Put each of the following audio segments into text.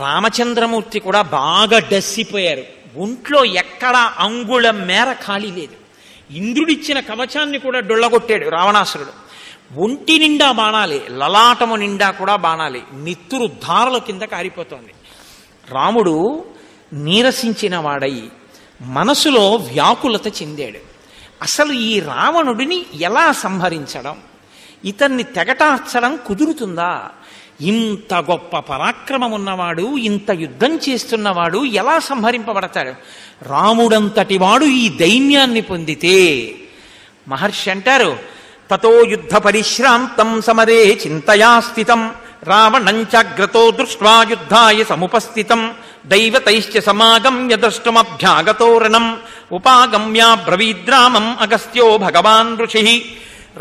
రామచంద్రమూర్తి కూడా బాగా డస్సిపోయారు. ఒంట్లో ఎక్కడా అంగుళం మేర ఖాళీ లేదు. ఇంద్రుడిచ్చిన కవచాన్ని కూడా డొళ్ళగొట్టాడు రావణాసురుడు. ఒంటి నిండా బాణాలే, లలాటము నిండా కూడా బాణాలే, నెత్తురు ధారల కింద కారిపోతోంది. రాముడు నీరసించిన వాడై మనసులో వ్యాకులత చెందాడు. అసలు ఈ రావణుడిని ఎలా సంహరించడం, ఇతన్ని తెగటార్చడం కుదురుతుందా? ఇంత గొప్ప పరాక్రమం ఉన్నవాడు, ఇంత యుద్ధం చేస్తున్నవాడు ఎలా సంహరింపబడతాడు? రాముడంతటి వాడు ఈ దైన్యాన్ని పొందితే మహర్షి అంటారు, తతో యుద్ధ పరిశ్రాంతం సమరే చింతయా స్థితం రావణంచాగ్రతో దృష్ట్వా యుద్ధాయ సముపస్థితం దైవతైశ్చ సమాగమ్య ద్రష్టుమభ్యాగతోరణం ఉపాగమ్య బ్రవీద్రామం అగస్త్యో భగవాన్ ఋషి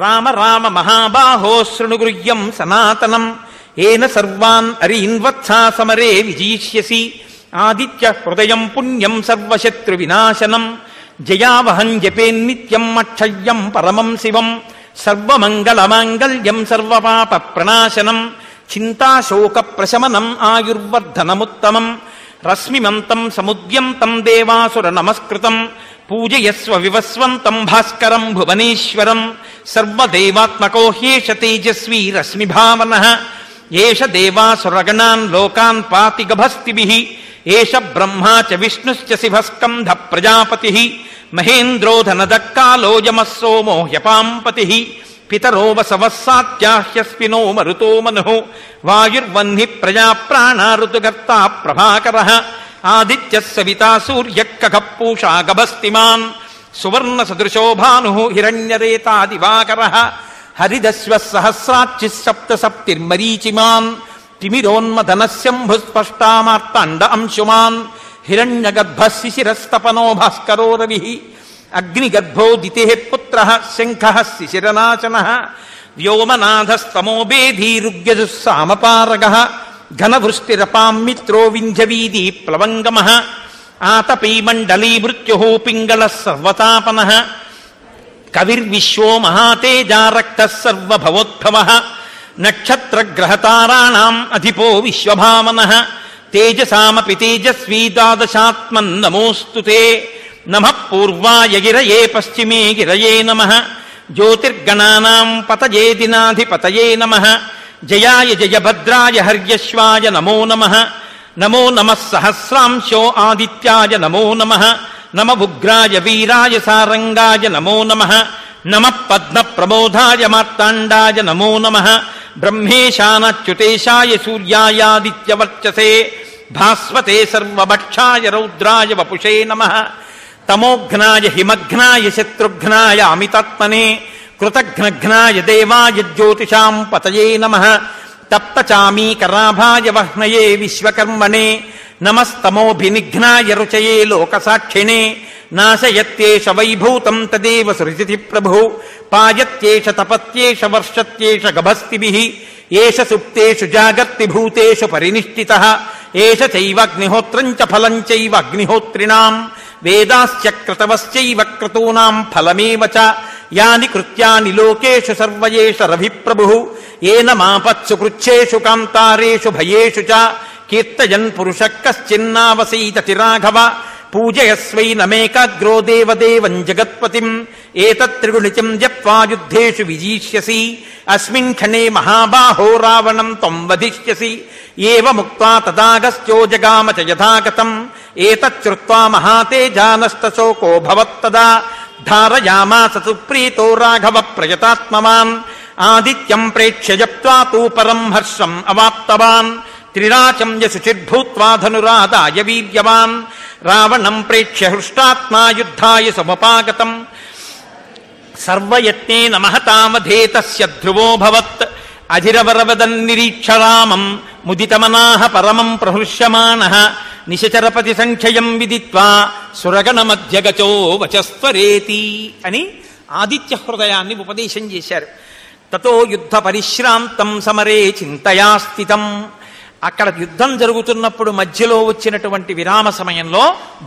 రామ రామ మహాబాహో శృణుగృహ్యం సనాతనం ఏన సర్వాన్ అరీన్వత్సా సమరే విజయిష్యసి ఆదిత్య హృదయం పుణ్యం సర్వశత్రు వినాశనం జయావహం జపేన్నిత్యం అక్షయ్యం పరమం శివం సర్వమంగళమాంగళ్యం సర్వపాప ప్రణాశనం చింతాశోక ప్రశమనం ఆయుర్వర్ధనముత్తమం రశ్మిమంతం సముద్యంతం దేవాసుర నమస్కృతం పూజయస్వ వివస్వంతం భాస్కరం భువనేశ్వరం సర్వదేవాత్మకో హ్యేష తేజస్వీ రశ్మిభావనః ఏష దేవాసురగణాన్ లోకాన్ పాతి గభస్తిభిః ఏష బ్రహ్మా చ విష్ణుశ్చ శివస్కంధ ప్రజాపతిః మహేంద్రో ధనదక్కాలో యమః సోమో హ్యపాంపతిః పితరో వసవస్సాత్యాహ్యస్వినో మరుతో మనుః వాయుర్వహ్ని ప్రజా ప్రాణా ఋతుగర్తా ప్రభాకరః ఆదిత్యః సవితా సూర్యః ఖగః పూషా గభస్తిమాన్ సువర్ణ సదృశో భానుః హిరణ్యరేతా దివాకరః హరిదశ్వ సహస్రాక్షి సప్త సప్తిర్మరీచిమాన్ తిమిరోన్మదనశంభుస్పష్టామార్తాండ అంశుమాన్ హిరణ్యగర్భः శిశిరస్తపనో భాస్కరో రవిః అగ్నిగర్భోదితేః పుత్రः శంఖः శిశిరనాశనः వ్యోమనాథస్తమో బేధీరుగ్యజుస్సామపారగः ఘనవృష్టిరపాం మిత్రో వింధ్యవీది ప్లవంగమః ఆతపీ మండలీ మృత్యుః పింగళः సర్వతాపనः కవిర్విశ్వో మహాతేజా రక్తः సర్వభవోద్భవः నక్షత్రగ్రహతారాణాం అధిపో విశ్వభావనః తేజసామపి తేజస్వీ ద్వాదశాత్మన్నమోऽస్తుతే నమః పూర్వాయ గిరయే పశ్చిమే గిరయే నమః జ్యోతిర్గణానాం పతయే దినాధిపతయే నమః జయాయ జయభద్రాయ హర్యశ్వాయ నమో నమః నమో నమః సహస్రాంశో ఆదిత్యాయ నమో నమః నమ ఉగ్రాయ వీరాయ సారంగాయ నమో నమః నమః పద్మ ప్రబోధాయ మార్తాండాయ నమో నమః బ్రహ్మేశానాచ్యుతేశాయ సూర్యాయాదిత్యవర్చసే భాస్వతే సర్వభక్షాయ రౌద్రాయ వపుషే నమః తమోఘ్నాయ హిమఘ్నాయ శత్రుఘ్నాయ అమితాత్మనే కృతఘ్నఘ్నాయ దేవాయ జ్యోతిషాం పతయే నమః తప్తచామీకరాభాయ వహ్నయే విశ్వకర్మణే నమస్తమోభినిఘ్నాయ రుచయే లోకసాక్షిణే నాశయత్యేష వైభూతం తదేవ సృజతి ప్రభు పాయత్యేష తపత్యేష వర్షత్యేష గభస్తిభిః ఏష సుప్తేషు జాగర్తి భూతేషు పరినిష్ఠితః ఏష చైవాగ్నిహోత్రం చ ఫలం చైవ అగ్నిహోత్రిణాం వేదాశ్చ క్రతవశ్చైవ క్రతూనాం ఫలమేవ చ యాని కృత్యాని లోకేషు సర్వయేష రవిప్రభుః ఏన మాపత్సు కృచ్ఛేషు కాంతారేషు భయేషు చ కీర్తయన్ పురుషః కశ్చిన్నావసీతతి రాఘవ పూజయస్వైనమేకాగ్రో దేవదేవం జగత్పతిం ఏతత్త్రిగుణితం జప్వా యుద్ధేషు విజీష్యసి అస్మిన్ క్షణే మహాబాహో రావణం త్వం వధిష్యసి ఏవముక్త్వా తదాగస్త్యో జగామ చ యథాగతం ఏతచ్చుత్వా మహాతేజానష్టశోకో భవత్తదా ధారయామాస సుప్రీతో రాఘవ ప్రయతాత్మవాన్ ఆదిత్యం ప్రేక్ష్య జప్త్వా తూ పరం హర్షం అవాప్తవాన్ త్రిరాచం యశుచిర్భూత్వా ధనురాదాయ వీర్యవాన్ రావణం ప్రేక్ష్య హృష్టాత్మా యుద్ధాయ సముపాగతం సర్వయత్నేన మహతామధే తస్య ధ్రువోభవత్ అధిరవరవదన్నిరీక్షరామం ముదితమనాః పరమం ప్రహృష్యమాణః నిశచరపతి సంఖ్యయం విదిత్వా సురగణమధ్యగచో వచస్వరేతి అని ఆదిత్య హృదయాన్ని ఉపదేశం చేశారు. తతో యుద్ధ పరిశ్రాంతం సమరే చింతయా స్థితం. అక్కడ యుద్ధం జరుగుతున్నప్పుడు మధ్యలో వచ్చినటువంటి విరామ సమయంలో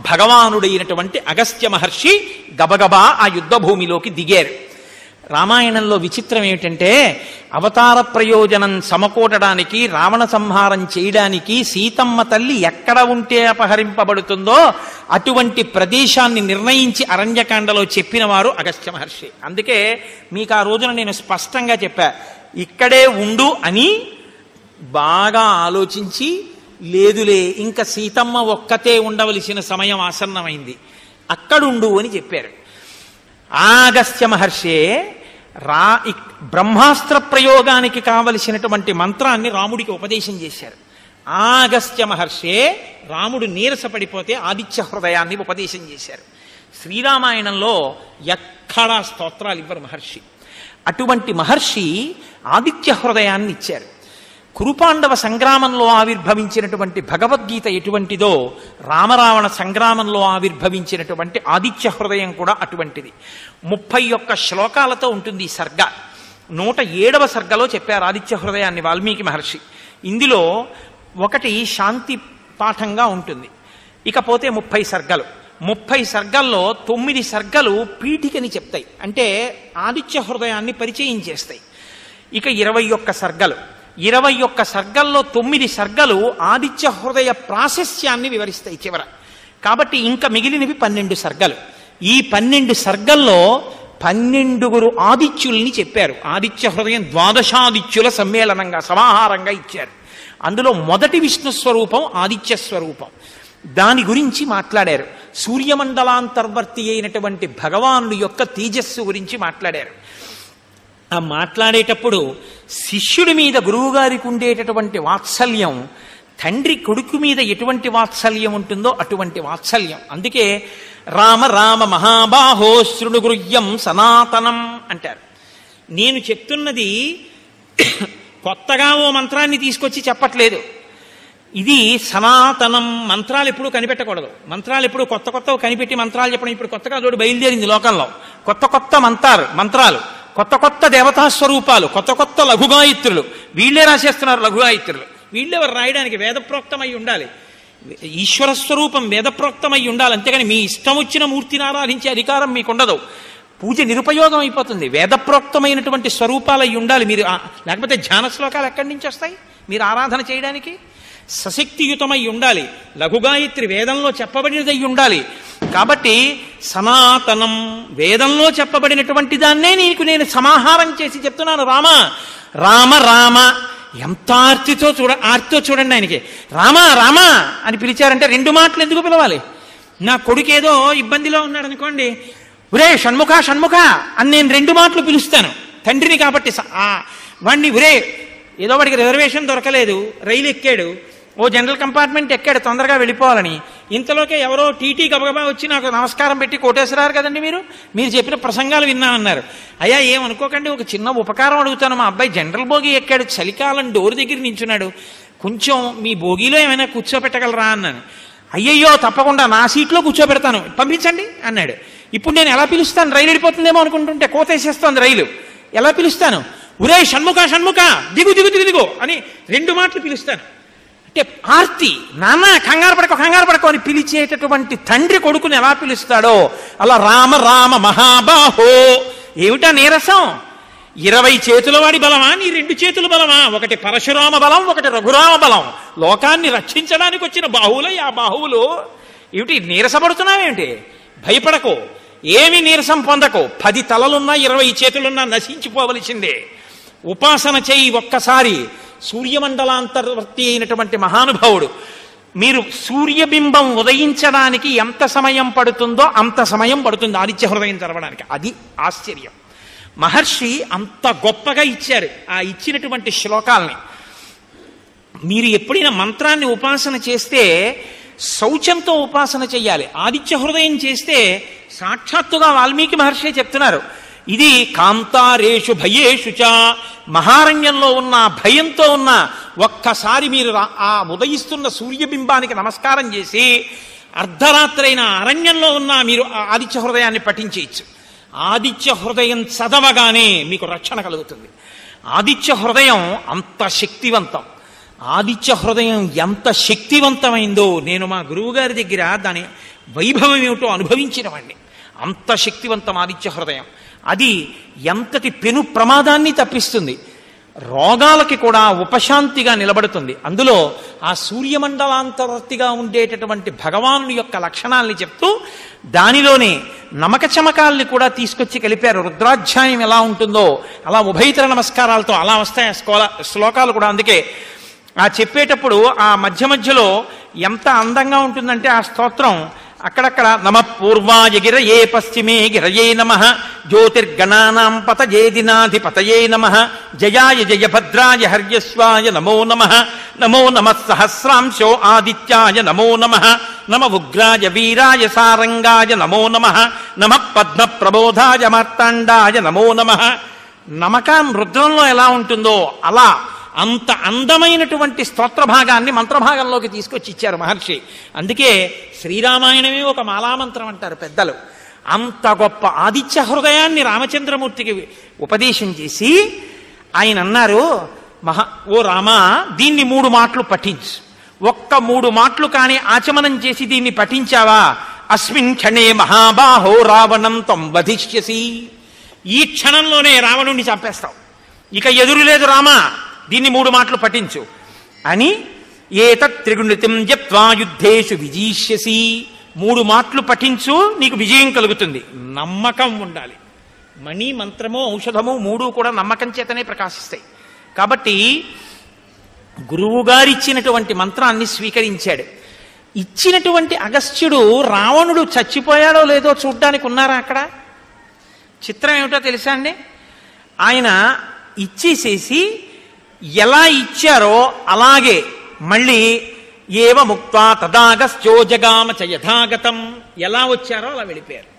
భగవానుడైనటువంటి అగస్త్య మహర్షి గబగబా ఆ యుద్ధ భూమిలోకి దిగారు. రామాయణంలో విచిత్రం ఏమిటంటే అవతార ప్రయోజనం సమకూడడానికి, రావణ సంహారం చేయడానికి సీతమ్మ తల్లి ఎక్కడ ఉంటే అపహరింపబడుతుందో అటువంటి ప్రదేశాన్ని నిర్ణయించి అరణ్యకాండలో చెప్పిన వారు అగస్త్య మహర్షి. అందుకే మీకు ఆ రోజున నేను స్పష్టంగా చెప్పా, ఇక్కడే ఉండు అని బాగా ఆలోచించి, లేదులే ఇంకా సీతమ్మ ఒక్కతే ఉండవలసిన సమయం ఆసన్నమైంది, అక్కడుండు అని చెప్పారు. అగస్త్య మహర్షే బ్రహ్మాస్త్ర ప్రయోగానికి కావలసినటువంటి మంత్రాన్ని రాముడికి ఉపదేశం చేశారు. అగస్త్య మహర్షే రాముడు నీరసపడిపోతే ఆదిత్య హృదయాన్ని ఉపదేశం చేశారు. శ్రీరామాయణంలో ఎక్కడా స్తోత్రాలు ఇవ్వరు మహర్షి. అటువంటి మహర్షి ఆదిత్య హృదయాన్ని ఇచ్చారు. కురుపాండవ సంగ్రామంలో ఆవిర్భవించినటువంటి భగవద్గీత ఎటువంటిదో రామరావణ సంగ్రామంలో ఆవిర్భవించినటువంటి ఆదిత్య హృదయం కూడా అటువంటిది. 31 శ్లోకాలతో ఉంటుంది ఈ సర్గ. 107వ సర్గలో చెప్పారు ఆదిత్య హృదయాన్ని వాల్మీకి మహర్షి. ఇందులో ఒకటి శాంతి పాఠంగా ఉంటుంది. ఇకపోతే 30 సర్గలు. 30 సర్గల్లో 9 సర్గలు పీఠికని చెప్తాయి, అంటే ఆదిత్య హృదయాన్ని పరిచయం చేస్తాయి. ఇక 21 సర్గలు. 21 సర్గల్లో 9 సర్గలు ఆదిత్య హృదయ ప్రాశస్యాన్ని వివరిస్తాయి చివర. కాబట్టి ఇంకా మిగిలినవి 12 సర్గలు. ఈ 12 సర్గల్లో 12 ఆదిత్యుల్ని చెప్పారు. ఆదిత్య హృదయం ద్వాదశాదిత్యుల సమ్మేళనంగా సమాహారంగా ఇచ్చారు. అందులో మొదటి విష్ణు స్వరూపం ఆదిత్య స్వరూపం. దాని గురించి మాట్లాడారు. సూర్యమండలాంతర్వర్తి అయినటువంటి భగవానుడి యొక్క తేజస్సు గురించి మాట్లాడారు. ఆ మాట్లాడేటప్పుడు శిష్యుడి మీద గురువుగారికి ఉండేటటువంటి వాత్సల్యం తండ్రి కొడుకు మీద ఎటువంటి వాత్సల్యం ఉంటుందో అటువంటి వాత్సల్యం. అందుకే రామ రామ మహాబాహో శృణు గృహ్యం సనాతనం అంటారు. నేను చెప్తున్నది కొత్తగా ఓ మంత్రాన్ని తీసుకొచ్చి చెప్పట్లేదు. ఇది సనాతనం. మంత్రాలు ఎప్పుడూ కనిపెట్టకూడదు. మంత్రాలు ఎప్పుడు కొత్త కొత్తవి కనిపెట్టి మంత్రాలు చెప్పడం ఇప్పుడు కొత్తగా చోటు బయలుదేరింది లోకంలో. కొత్త కొత్త మంత్రాలు, కొత్త కొత్త దేవతాస్వరూపాలు, కొత్త కొత్త లఘుగాయత్రులు. వీళ్లే రాసేస్తున్నారు లఘుగాయత్రులు. వీళ్ళెవరు రాయడానికి? వేదప్రోక్తమై ఉండాలి. ఈశ్వర స్వరూపం వేదప్రోక్తమై ఉండాలి. అంతేగాని మీ ఇష్టం వచ్చిన మూర్తిని ఆరాధించే అధికారం మీకు ఉండదు. పూజ నిరుపయోగం అయిపోతుంది. వేదప్రోక్తమైనటువంటి స్వరూపాలై ఉండాలి మీరు. లేకపోతే ధ్యాన శ్లోకాలు ఎక్కడి నుంచి వస్తాయి మీరు ఆరాధన చేయడానికి? సశక్తియుతమై ఉండాలి. లఘుగాయత్రి వేదంలో చెప్పబడినదై ఉండాలి. కాబట్టి సనాతనం వేదంలో చెప్పబడినటువంటి దాన్నే నీకు నేను సమాహారం చేసి చెప్తున్నాను. రామ రామ రామ. ఎంత ఆర్తితో చూడండి ఆయనకి. రామ రామ అని పిలిచారంటే 2 మాటలు ఎందుకు పిలవాలి? నా కొడుకు ఏదో ఇబ్బందిలో ఉన్నాడు అనుకోండి, ఒరే షణ్ముఖ షణ్ముఖ అని నేను 2 మాటలు పిలుస్తాను తండ్రిని. కాబట్టి వాడిని ఒరే ఏదో వాడికి రిజర్వేషన్ దొరకలేదు, రైలు ఎక్కాడు, ఓ జనరల్ కంపార్ట్మెంట్ ఎక్కాడు తొందరగా వెళ్ళిపోవాలని. ఇంతలోకే ఎవరో టీటీ గబగబా వచ్చి నాకు నమస్కారం పెట్టి కోటేశ్వరారు కదండి మీరు చెప్పిన ప్రసంగాలు విన్నామన్నారు. అయ్యా ఏమనుకోకండి, ఒక చిన్న ఉపకారం అడుగుతాను. మా అబ్బాయి జనరల్ బోగి ఎక్కాడు, చలికాలం డోర్ దగ్గర నించున్నాడు, కొంచెం మీ బోగిలో ఏమైనా కూర్చోబెట్టగలరా అన్నాను. అయ్యయ్యో తప్పకుండా నా సీట్లో కూర్చోబెడతాను, పంపించండి అన్నాడు. ఇప్పుడు నేను ఎలా పిలుస్తాను? రైలు వెళ్ళిపోతుందేమో అనుకుంటుంటే కోతేసేస్తోంది రైలు. ఎలా పిలుస్తాను? ఒరే షణ్ముఖ షణ్ముఖ దిగు దిగు దిగు దిగు అని 2 మాటలు పిలుస్తాను. అంటే ఆర్తి. నాన్న కంగారు పడకో అని పిలిచేటటువంటి తండ్రి కొడుకుని ఎలా పిలుస్తాడో అలా రామ రామ మహాబాహో. ఏమిటా నీరసం? 20 చేతుల వాడి బలమా నీ 2 చేతుల బలమా? ఒకటి పరశురామ బలం, ఒకటి రఘురామ బలం. లోకాన్ని రక్షించడానికి వచ్చిన బాహువులు. ఆ బాహువులు ఏమిటి? నీరసపడుతున్నావేమిటి? భయపడకో, ఏమి నీరసం పొందకో. 10 తలలున్నా 20 చేతులున్నా నశించిపోవలసిందే. ఉపాసన చేయి ఒక్కసారి. సూర్యమండలాంతర్వర్తి అయినటువంటి మహానుభావుడు. మీరు సూర్యబింబం ఉదయించడానికి ఎంత సమయం పడుతుందో అంత సమయం పడుతుంది ఆదిత్య హృదయం చదవడానికి. అది ఆశ్చర్యం. మహర్షి అంత గొప్పగా ఇచ్చారు ఆ ఇచ్చినటువంటి శ్లోకాల్ని. మీరు ఎప్పుడైనా మంత్రాన్ని ఉపాసన చేస్తే శౌచంతో ఉపాసన చెయ్యాలి. ఆదిత్య హృదయం చేస్తే సాక్షాత్తుగా వాల్మీకి మహర్షి చెప్తున్నారు, ఇది కాంతారేషు భయేషు చ. మహారణ్యంలో ఉన్న భయంతో ఉన్న ఒక్కసారి మీరు ఆ ఉదయిస్తున్న సూర్యబింబానికి నమస్కారం చేసి అర్ధరాత్రైన అరణ్యంలో ఉన్న మీరు ఆదిత్య హృదయాన్ని పఠించేయచ్చు. ఆదిత్య హృదయం చదవగానే మీకు రక్షణ కలుగుతుంది. ఆదిత్య హృదయం అంత శక్తివంతం. ఆదిత్య హృదయం ఎంత శక్తివంతమైందో నేను మా గురువు గారి దగ్గర దాని వైభవం ఏమిటో అనుభవించినవాడిని. అంత శక్తివంతం ఆదిత్య హృదయం. అది ఎంతటి పెను ప్రమాదాన్ని తప్పిస్తుంది, రోగాలకి కూడా ఉపశాంతిగా నిలబడుతుంది. అందులో ఆ సూర్యమండలాంతవర్తిగా ఉండేటటువంటి భగవానుని యొక్క లక్షణాల్ని చెప్తూ దానిలోనే నమక చమకాల్ని కూడా తీసుకొచ్చి కలిపారు. రుద్రాధ్యాయం ఎలా ఉంటుందో అలా ఉభయతర నమస్కారాలతో అలా వస్తాయి శ్లోకాలు కూడా. అందుకే ఆ చెప్పేటప్పుడు ఆ మధ్య మధ్యలో ఎంత అందంగా ఉంటుందంటే ఆ స్తోత్రం అక్కడక్కడ నమ పూర్వాయ గిరయే పశ్చిమే గిరయే నమః జ్యోతిర్గణానాం పతయే దినాధిపతయే నమః జయాయ జయభద్రాయ హర్యశ్వాయ నమో నమః నమో నమః సహస్రాంశో ఆదిత్యాయ నమో నమః నమ ఉగ్రాయ వీరాయ సారంగాయ నమో నమః నమః పద్మ ప్రబోధాయ మార్తాండాయ నమో నమః. నమకం రుద్రంలో ఎలా ఉంటుందో అలా అంత అందమైనటువంటి స్తోత్ర భాగాన్ని మంత్రభాగంలోకి తీసుకొచ్చి ఇచ్చారు మహర్షి. అందుకే శ్రీరామాయణమే ఒక మాలామంత్రం అంటారు పెద్దలు. అంత గొప్ప ఆదిత్య హృదయాన్ని రామచంద్రమూర్తికి ఉపదేశం చేసి ఆయన అన్నారు, ఓ రామా, దీన్ని 3 మాటలు పఠించు. ఒక్క 3 మాటలు కానీ ఆచమనం చేసి దీన్ని పఠించావా, అస్మిన్ క్షణే మహాబాహో రావణం త్వం వధిష్యసి, ఈ క్షణంలోనే రావణుణ్ణి చంపేస్తావు, ఇక ఎదురు లేదు రామా, దీన్ని 3 మాటలు పఠించు అని. ఏతత్ త్రిగుణితం జప్త్వా యుద్ధేషు విజీష్యసి, 3 మాటలు పఠించు, నీకు విజయం కలుగుతుంది. నమ్మకం ఉండాలి. మణి, మంత్రము, ఔషధము 3 కూడా నమ్మకం చేతనే ప్రకాశిస్తాయి. కాబట్టి గురువుగారిచ్చినటువంటి మంత్రాన్ని స్వీకరించాడు. ఇచ్చినటువంటి అగస్త్యుడు రావణుడు చచ్చిపోయాడో లేదో చూడ్డానికి ఉన్నారా అక్కడ? చిత్రం ఏమిటో తెలుసా అండి, ఆయన ఇచ్చేసేసి ఎలా ఇచ్చారో అలాగే మళ్ళీ ఏవ ముక్తా తదాగస్త్యో జగామ చ యథాగతం, ఎలా వచ్చారో అలా వెళ్ళిపోయారు.